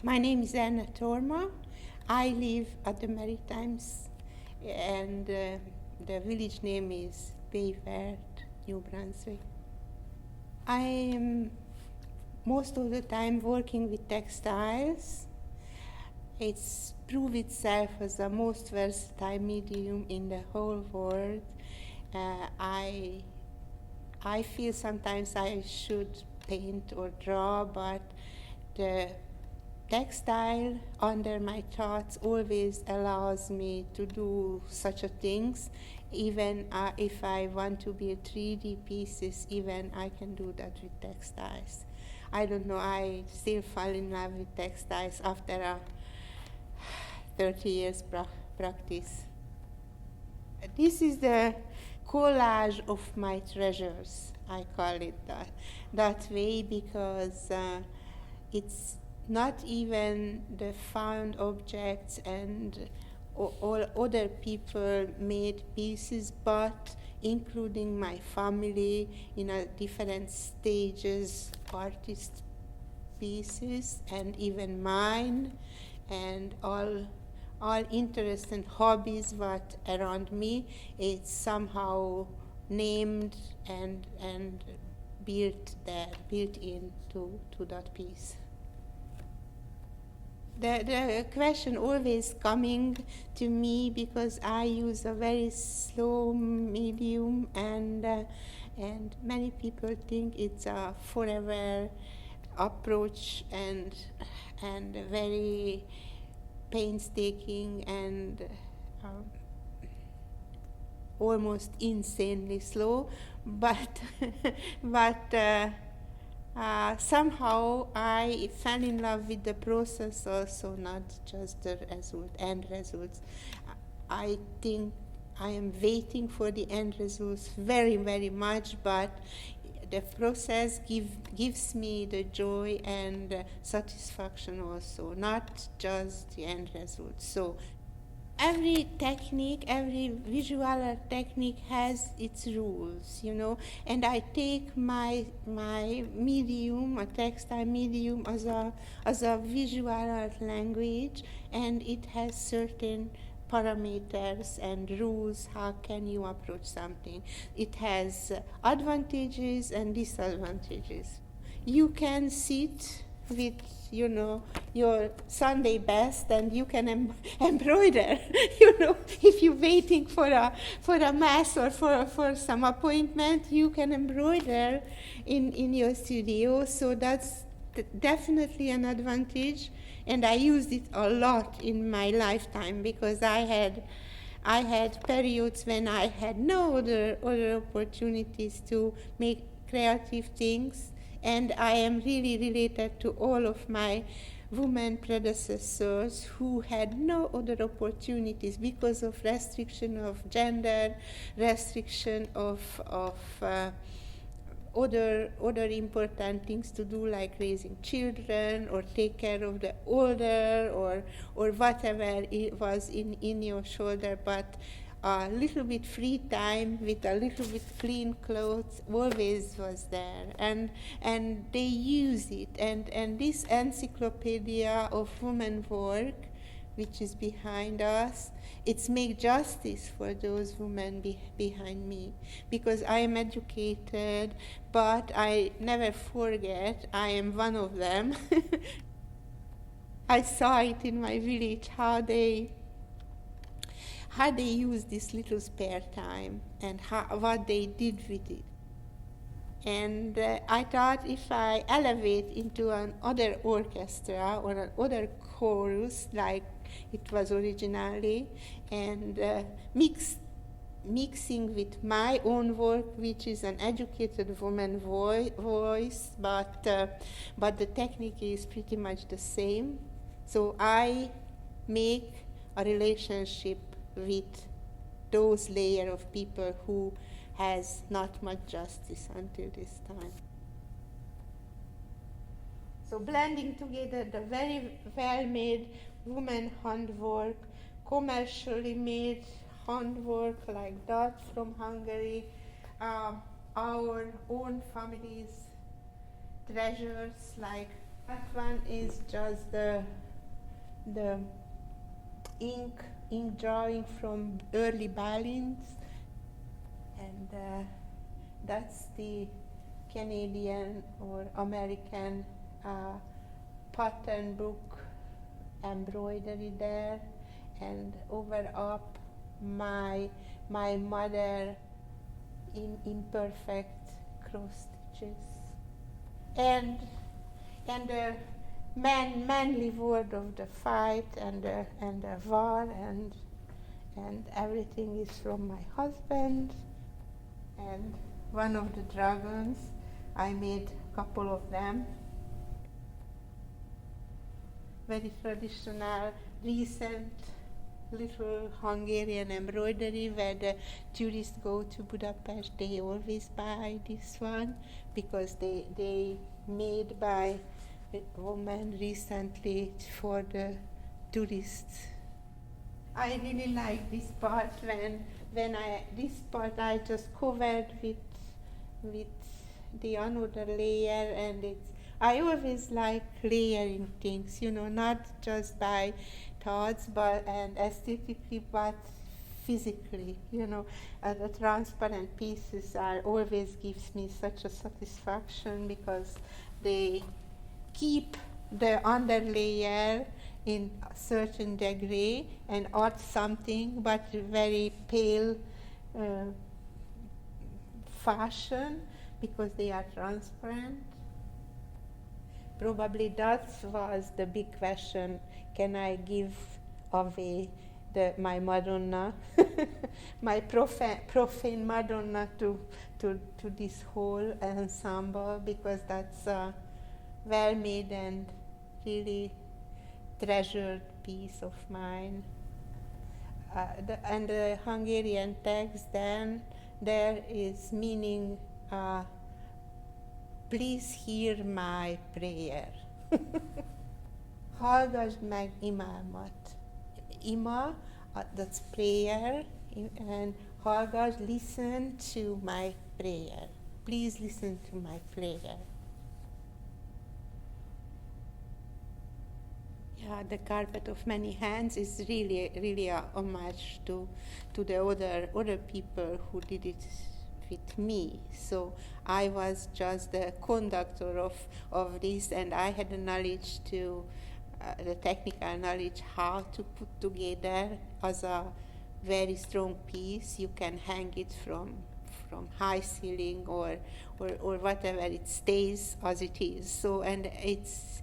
My name is Anna Torma. I live at the Maritimes, and the village name is Bayford, New Brunswick. I am most of the time working with textiles. It's proved itself as the most versatile medium in the whole world. I feel sometimes I should paint or draw, but the textile under my thoughts always allows me to do such a things. Even if I want to build 3D pieces, even I can do that with textiles. I don't know, I still fall in love with textiles after a 30 years practice. This is the collage of my treasures, I call it that way, because it's not even the found objects and all other people made pieces, but including my family in a different stages, artist pieces, and even mine, and all interests and hobbies what around me, it's somehow named and built into that piece. The question always coming to me because I use a very slow medium, and many people think it's a forever approach and very painstaking and almost insanely slow, but somehow I fell in love with the process also, not just the end results. I think I am waiting for the end results very, very much, but the process gives me the joy and satisfaction also, not just the end result. So every technique, every visual art technique has its rules, and I take my medium, a textile medium, as a visual art language, and it has certain parameters and rules. How can you approach something? It has advantages and disadvantages. You can sit with your Sunday best, and you can embroider. If you're waiting for a mass or for some appointment, you can embroider in your studio. So that's definitely an advantage, and I used it a lot in my lifetime, because I had periods when I had no other opportunities to make creative things. And I am really related to all of my women predecessors who had no other opportunities because of restriction of gender, restriction of other important things to do, like raising children or take care of the older or whatever it was in your shoulder. But a little bit free time with a little bit clean clothes always was there, and they use it, and this encyclopedia of women work, which is behind us, it's make justice for those women behind me, because I am educated, but I never forget I am one of them. I saw it in my village, how they use this little spare time and what they did with it. And I thought, if I elevate into another orchestra or another chorus like it was originally, and mixing with my own work, which is an educated woman voice, but the technique is pretty much the same. So I make a relationship with those layer of people who has not much justice until this time. So blending together the very well-made woman handwork, commercially made handwork like that from Hungary, our own family's treasures like That one is just the ink drawing from early ballings, and that's the Canadian or American pattern book embroidery there, and over up my mother in imperfect cross stitches, and the manly word of the fight and the war and everything is from my husband. And one of the dragons, I made a couple of them. Very traditional, recent little Hungarian embroidery where the tourists go to Budapest. They always buy this one because they made by a woman recently for the tourists. I really like this part this part I just covered with the another layer, and I always like layering things, not just by thoughts and aesthetically, but physically, the transparent pieces always gives me such a satisfaction because they keep the underlayer in a certain degree and add something, but very pale fashion because they are transparent. Probably that was the big question: can I give away my Madonna, my profane Madonna to this whole ensemble, because that's a well-made and really treasured piece of mine. And the Hungarian text then, there is meaning, please hear my prayer. Hallgass meg imálmat. Ima, that's prayer, and hallgass, listen to my prayer. Please listen to my prayer. Yeah, the carpet of many hands is really a homage to the other people who did it with me. So I was just the conductor of this, and I had the knowledge the technical knowledge how to put together as a very strong piece. You can hang it from high ceiling or whatever, it stays as it is. So, and it's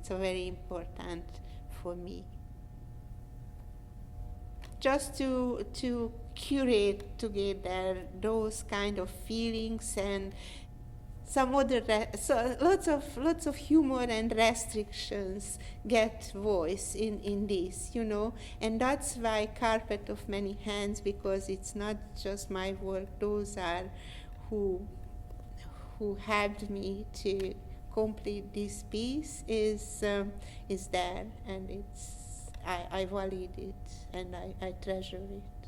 a very important for me. Just to curate together those kind of feelings and some other so lots of humor and restrictions get voice in this, and that's why Carpet of Many Hands, because it's not just my work. Those are who helped me to complete this piece is there, and I valued it and I treasure it.